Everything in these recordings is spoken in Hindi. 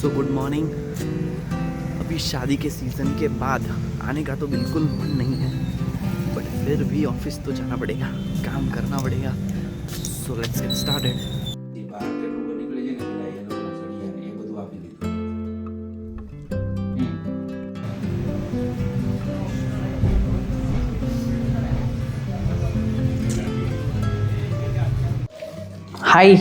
So good morning. अभी शादी के सीज़न के बाद आने का तो बिल्कुल मन नहीं है, बट फिर भी ऑफिस तो जाना पड़ेगा, काम करना पड़ेगा। So let's get started. Hi.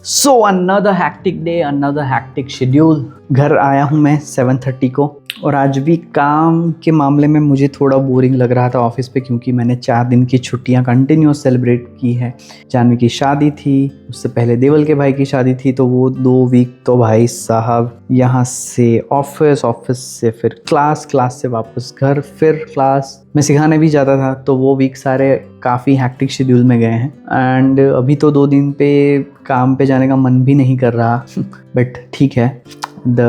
So another hectic day, another hectic schedule. घर आया हूँ मैं 7:30 को, और आज भी काम के मामले में मुझे थोड़ा बोरिंग लग रहा था ऑफिस पे, क्योंकि मैंने 4 दिन की छुट्टियां कंटिन्यूस सेलिब्रेट की है। जानवी की शादी थी, उससे पहले देवल के भाई की शादी थी, तो वो 2 वीक तो भाई साहब यहाँ से ऑफिस, ऑफिस से फिर क्लास, क्लास से वापस घर, फिर क्लास। मैं सिखाने भी जाता था, तो वो वीक सारे काफ़ी हैक्टिक शेड्यूल में गए हैं। एंड अभी तो 2 दिन पे काम पे जाने का मन भी नहीं कर रहा बट ठीक है, the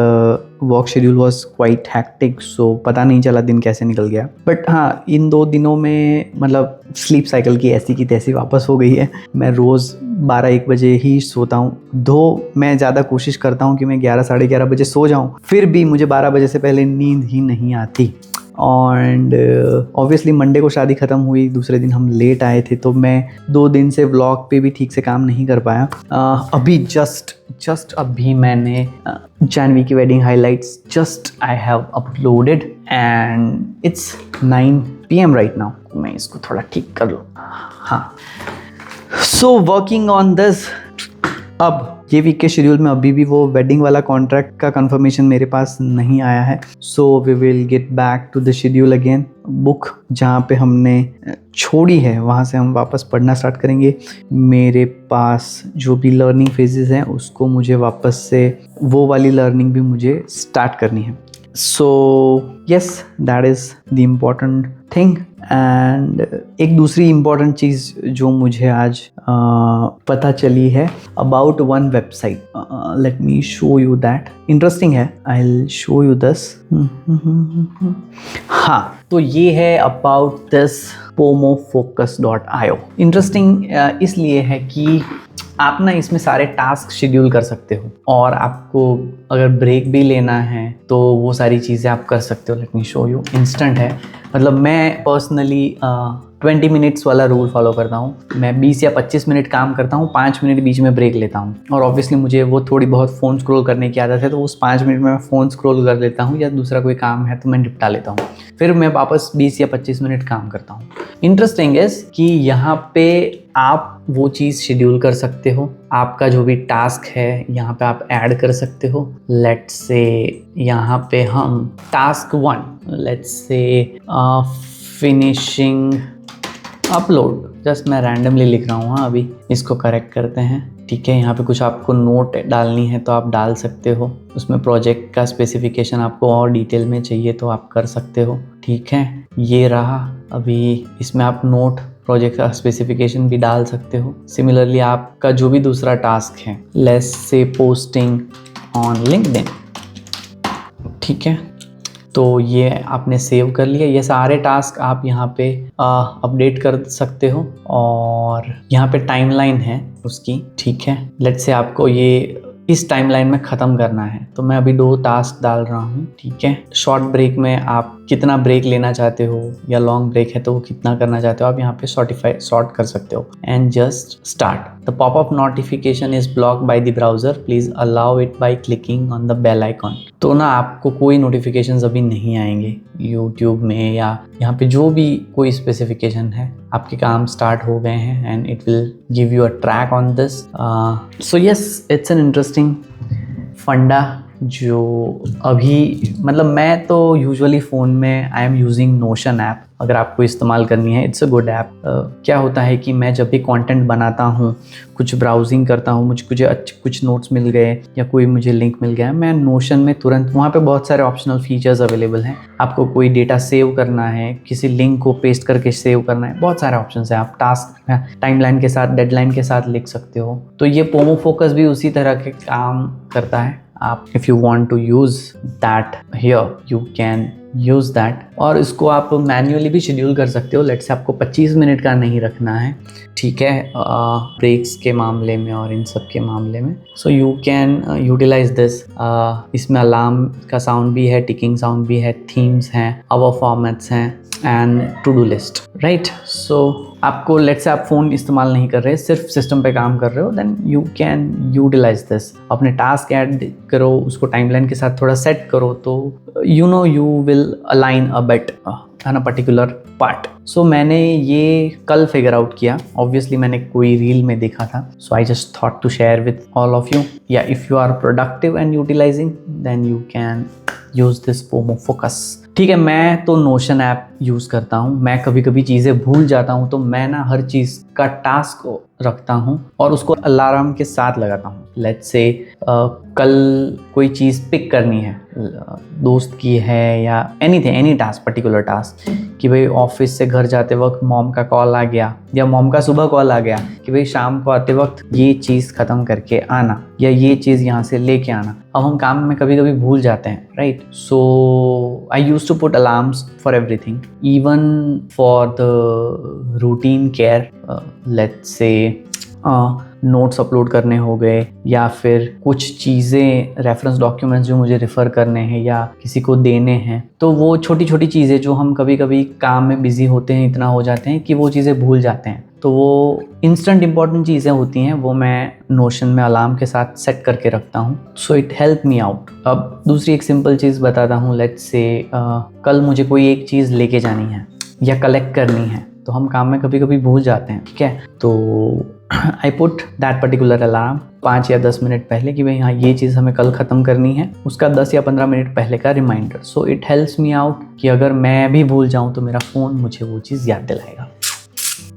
work schedule was quite hectic, so पता नहीं चला दिन कैसे निकल गया। बट हाँ, इन 2 दिनों में मतलब स्लीप साइकिल की ऐसी की तैसी वापस हो गई है। मैं रोज़ 12-1 बजे ही सोता हूँ, दो मैं ज़्यादा कोशिश करता हूँ कि मैं 11 साढ़े 11 बजे सो जाऊँ, फिर भी मुझे 12 बजे से पहले नींद ही नहीं आती। एंड ऑब्वियसली मंडे को शादी ख़त्म हुई, दूसरे दिन हम लेट आए थे, तो मैं 2 दिन से व्लॉग पे भी ठीक से काम नहीं कर पाया। अभी जस्ट अभी मैंने जानवी की wedding highlights just I have uploaded and it's 9 PM right now. मैं इसको थोड़ा ठीक कर लूँ। हाँ, सो वर्किंग ऑन दिस। अब ये वीक के शेड्यूल में अभी भी वो वेडिंग वाला कॉन्ट्रैक्ट का कंफर्मेशन मेरे पास नहीं आया है, so we will get back to the schedule again. Book जहाँ पे हमने छोड़ी है वहाँ से हम वापस पढ़ना स्टार्ट करेंगे। मेरे पास जो भी लर्निंग फेजेस हैं उसको मुझे वापस से वो वाली लर्निंग भी मुझे स्टार्ट करनी है। So yes, that is the important thing. And एक दूसरी इम्पॉर्टेंट चीज़ जो मुझे आज पता चली है about one website. Let me show you that. Interesting है, I will show you this. हाँ, तो ये है अबाउट दिस pomofocus.io। इंटरेस्टिंग इसलिए है कि आप ना इसमें सारे टास्क शेड्यूल कर सकते हो, और आपको अगर ब्रेक भी लेना है तो वो सारी चीज़ें आप कर सकते हो। Late me show you. Instant है, मतलब मैं पर्सनली 20 मिनट्स वाला रूल फॉलो करता हूँ। मैं 20 या 25 मिनट काम करता हूँ, 5 मिनट बीच में ब्रेक लेता हूँ, और ऑब्वियसली मुझे वो थोड़ी बहुत फ़ोन स्क्रॉल करने की आदत है, तो उस 5 मिनट में मैं फ़ोन स्क्रॉल कर लेता हूँ, या दूसरा कोई काम है तो मैं निपटा लेता हूँ, फिर मैं वापस 20 या 25 मिनट काम करता हूँ। इंटरेस्टिंग है कि यहाँ पे आप वो चीज़ शेड्यूल कर सकते हो। आपका जो भी टास्क है यहाँ पे आप ऐड कर सकते हो। लेट्स से यहाँ पे हम task 1, let's say finishing upload, just मैं रैंडमली लिख रहा हूँ। हाँ, अभी इसको करेक्ट करते हैं। ठीक है, यहाँ पे कुछ आपको नोट डालनी है तो आप डाल सकते हो। उसमें प्रोजेक्ट का स्पेसिफिकेशन आपको और डिटेल में चाहिए तो आप कर सकते हो। ठीक है, ये रहा। अभी इसमें आप नोट, प्रोजेक्ट का स्पेसिफिकेशन भी डाल सकते हो। सिमिलरली आपका जो भी दूसरा टास्क है, let's say posting on LinkedIn, ठीक है, तो ये आपने सेव कर लिया। ये सारे टास्क आप यहाँ पे अपडेट कर सकते हो, और यहाँ पे टाइमलाइन है उसकी। ठीक है, लेट्स से आपको ये इस टाइमलाइन में ख़त्म करना है, तो मैं अभी 2 टास्क डाल रहा हूँ। ठीक है, शॉर्ट ब्रेक में आप कितना ब्रेक लेना चाहते हो, या लॉन्ग ब्रेक है तो वो कितना करना चाहते हो, आप यहाँ पे सॉर्ट कर सकते हो। And just start. The popup notification is blocked by the browser, please allow it by clicking on the bell icon. तो ना आपको कोई नोटिफिकेशंस अभी नहीं आएंगे यूट्यूब में, या यहाँ पे जो भी कोई स्पेसिफिकेशन है। आपके काम स्टार्ट हो गए हैं, and it will give you a track on this. So yes, it's an interesting फंडा जो अभी, मतलब मैं तो यूजुअली फ़ोन में I am using notion app. अगर आपको इस्तेमाल करनी है, इट्स अ गुड ऐप। क्या होता है कि मैं जब भी कंटेंट बनाता हूँ, कुछ ब्राउजिंग करता हूँ, मुझे कुछ नोट्स मिल गए या कोई मुझे लिंक मिल गया, मैं नोशन में तुरंत, वहाँ पे बहुत सारे ऑप्शनल फीचर्स अवेलेबल हैं। आपको कोई डेटा सेव करना है, किसी लिंक को पेस्ट करके सेव करना है, बहुत सारे ऑप्शन है। आप टास्क टाइमलाइन के साथ, डेडलाइन के साथ लिख सकते हो। तो ये पोमो फोकस भी उसी तरह के काम करता है। आप if you want to use that here, you can use that. और इसको आप मैन्युअली भी शेड्यूल कर सकते हो। लेट्स से आपको 25 मिनट का नहीं रखना है, ठीक है, ब्रेक्स के मामले में और इन सब के मामले में। So you can utilize this. इसमें अलार्म का साउंड भी है, टिकिंग साउंड भी है, थीम्स हैं, अवर फॉर्मेट्स हैं and to do list, right. So आपको लेट्स से आप फ़ोन इस्तेमाल नहीं कर रहे, सिर्फ सिस्टम पे काम कर रहे हो, then you can utilize this. अपने टास्क ऐड करो, उसको टाइमलाइन के साथ थोड़ा सेट करो, तो you will align a bit on a particular part. So मैंने ये कल फिगर आउट किया। ऑब्वियसली मैंने कोई रील में देखा था, so I just thought to share with all of you. या if you are productive and utilizing, then you can use this Pomofocus. ठीक है, मैं तो नोशन ऐप यूज़ करता हूँ। मैं कभी कभी चीज़ें भूल जाता हूँ, तो मैं ना हर चीज़ का टास्क रखता हूँ और उसको अलार्म के साथ लगाता हूँ। लेट्स से कल कोई चीज़ पिक करनी है, दोस्त की है या anything, any task, particular task, कि भाई ऑफिस से घर जाते वक्त मॉम का कॉल आ गया या मॉम का सुबह कॉल आ गया कि भाई शाम को आते वक्त ये चीज़ ख़त्म करके आना या ये चीज़ यहाँ से लेके आना। अब हम काम में कभी कभी भूल जाते हैं, right. So I use to put alarms for everything, even for the routine care. Let's say notes upload करने हो गए, या फिर कुछ चीज़ें, रेफरेंस डॉक्यूमेंट्स जो मुझे रेफ़र करने हैं या किसी को देने हैं, तो वो छोटी छोटी चीज़ें जो हम कभी कभी काम में बिज़ी होते हैं, इतना हो जाते हैं कि वो चीज़ें भूल जाते हैं, तो वो इंस्टेंट इंपॉर्टेंट चीज़ें होती हैं, वो मैं नोशन में अलार्म के साथ सेट करके रखता हूँ। So it help me out. अब दूसरी एक सिंपल चीज़ बताता हूँ। लेट्स से कल मुझे कोई एक चीज़ लेके जानी है या कलेक्ट करनी है, तो हम काम में कभी कभी भूल जाते हैं, ठीक है। तो I put that particular alarm 5 या 10 मिनट पहले कि भाई हाँ ये चीज़ हमें कल ख़त्म करनी है, उसका 10 या 15 मिनट पहले का reminder. So it helps me out कि अगर मैं भी भूल जाऊँ तो मेरा फ़ोन मुझे वो चीज़ याद दिलाएगा।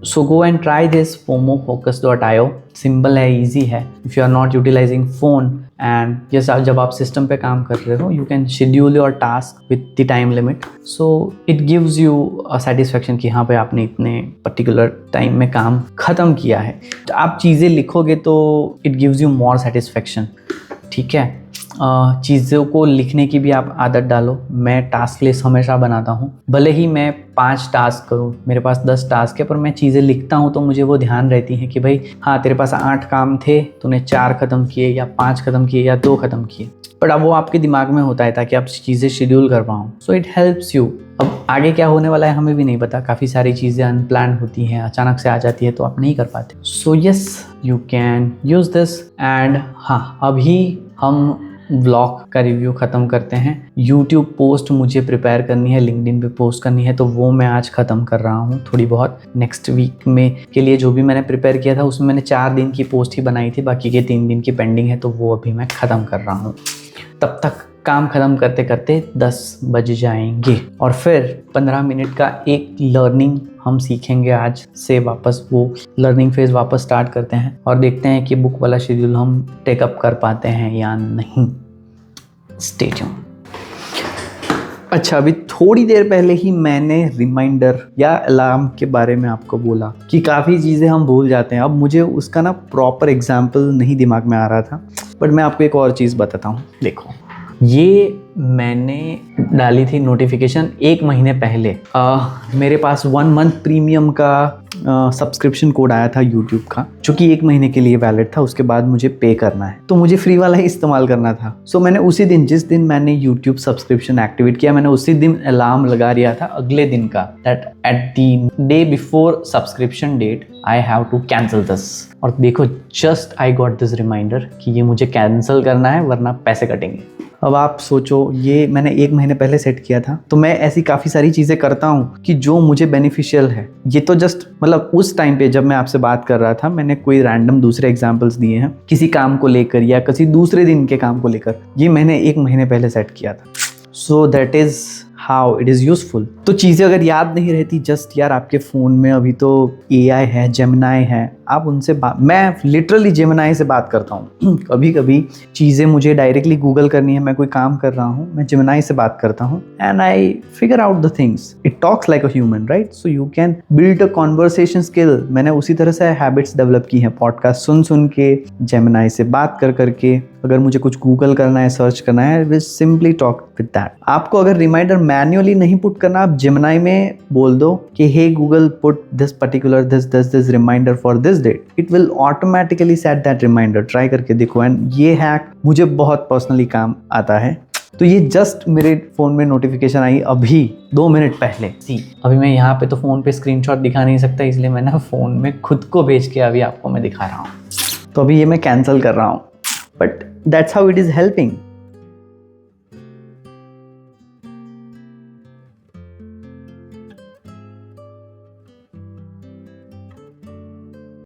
So go and try this pomofocus.io। Simple है, इजी है। If you are not utilising phone and जब आप सिस्टम पे काम कर रहे हो, you can schedule your task with the time limit. So it gives you a satisfaction कि हाँ भाई आपने इतने पर्टिकुलर टाइम में काम ख़त्म किया है। तो आप चीज़ें लिखोगे तो it gives you more satisfaction, ठीक है। चीज़ों को लिखने की भी आप आदत डालो। मैं टास्क लिस्ट हमेशा बनाता हूँ, भले ही मैं 5 टास्क करूँ, मेरे पास 10 टास्क है, पर मैं चीज़ें लिखता हूँ तो मुझे वो ध्यान रहती है कि भाई हाँ तेरे पास 8 काम थे, तूने 4 ख़त्म किए या 5 ख़त्म किए या 2 ख़त्म किए। बट अब वो आपके दिमाग में होता है ताकि आप चीज़ें शेड्यूल कर पाओ। सो इट हेल्प्स यू। अब आगे क्या होने वाला है हमें भी नहीं पता, काफ़ी सारी चीज़ें अनप्लान होती हैं, अचानक से आ जाती है, तो आप नहीं कर पाते। So yes, you can use this. And हाँ, अभी हम व्लॉग का रिव्यू ख़त्म करते हैं। यूट्यूब पोस्ट मुझे प्रिपेयर करनी है, लिंक्डइन पे पोस्ट करनी है, तो वो मैं आज ख़त्म कर रहा हूँ थोड़ी बहुत। नेक्स्ट वीक में के लिए जो भी मैंने प्रिपेयर किया था उसमें मैंने 4 दिन की पोस्ट ही बनाई थी, बाकी के 3 दिन की पेंडिंग है, तो वो अभी मैं ख़त्म कर रहा हूँ। तब तक काम ख़त्म करते करते 10 बज जाएंगे और फिर 15 मिनट का एक लर्निंग हम सीखेंगे आज से। वापस वो लर्निंग फेज़ वापस स्टार्ट करते हैं और देखते हैं कि बुक वाला शेड्यूल हम टेकअप कर पाते हैं या नहीं। Stay tune. अच्छा, अभी थोड़ी देर पहले ही मैंने रिमाइंडर या अलार्म के बारे में आपको बोला कि काफ़ी चीज़ें हम भूल जाते हैं। अब मुझे उसका ना प्रॉपर एग्जाम्पल नहीं दिमाग में आ रहा था, बट मैं आपको एक और चीज़ बताता हूँ। देखो, ये मैंने डाली थी नोटिफिकेशन 1 महीने पहले। मेरे पास 1 मंथ प्रीमियम का सब्सक्रिप्शन कोड आया था यूट्यूब का, जो कि 1 महीने के लिए वैलिड था। उसके बाद मुझे पे करना है, तो मुझे फ्री वाला ही इस्तेमाल करना था। सो मैंने उसी दिन, जिस दिन मैंने यूट्यूब सब्सक्रिप्शन एक्टिवेट किया, मैंने उसी दिन अलार्म लगा दिया था अगले दिन का, that at the day before subscription date I have to cancel this. और देखो, just I got this reminder कि ये मुझे कैंसिल करना है वरना पैसे कटेंगे। अब आप सोचो, ये मैंने 1 महीने पहले सेट किया था, तो मैं ऐसी काफ़ी सारी चीज़ें करता हूँ कि जो मुझे बेनिफिशियल है। ये तो जस्ट मतलब उस टाइम पे जब मैं आपसे बात कर रहा था, मैंने कोई रैंडम दूसरे एग्जांपल्स दिए हैं किसी काम को लेकर या किसी दूसरे दिन के काम को लेकर। ये मैंने 1 महीने पहले सेट किया था। So that is how it is useful. तो चीज़ें अगर याद नहीं रहती, जस्ट यार आपके फ़ोन में अभी तो AI है, जेमिनाई है, आप उनसे मैं लिटरली जेमिनाई से बात करता हूँ। कभी कभी चीज़ें मुझे डायरेक्टली गूगल करनी है, मैं कोई काम कर रहा हूँ, मैं जेमिनाई से बात करता हूँ and I figure out the things. It talks like a human, right? So you can build a conversation skill. मैंने उसी तरह से हैबिट्स डेवलप की हैं, पॉडकास्ट सुन सुन के, जेमिनाई से बात कर करके, अगर मुझे कुछ गूगल करना है, सर्च करना है, will simply talk with that. आपको अगर रिमाइंडर मैन्युअली नहीं पुट करना, आप जेमिनी में बोल दो कि hey Google put this particular this reminder for this date, it will automatically set that reminder. Try करके देखो। एंड ये हैक मुझे बहुत पर्सनली काम आता है। तो ये जस्ट मेरे फ़ोन में नोटिफिकेशन आई अभी 2 मिनट पहले। सी अभी मैं यहाँ पे तो फ़ोन पे स्क्रीनशॉट दिखा नहीं सकता, इसलिए मैं ना फ़ोन में खुद को भेज के अभी आपको मैं दिखा रहा हूँ। तो अभी ये मैं कैंसिल कर रहा हूँ, but that's how it is helping.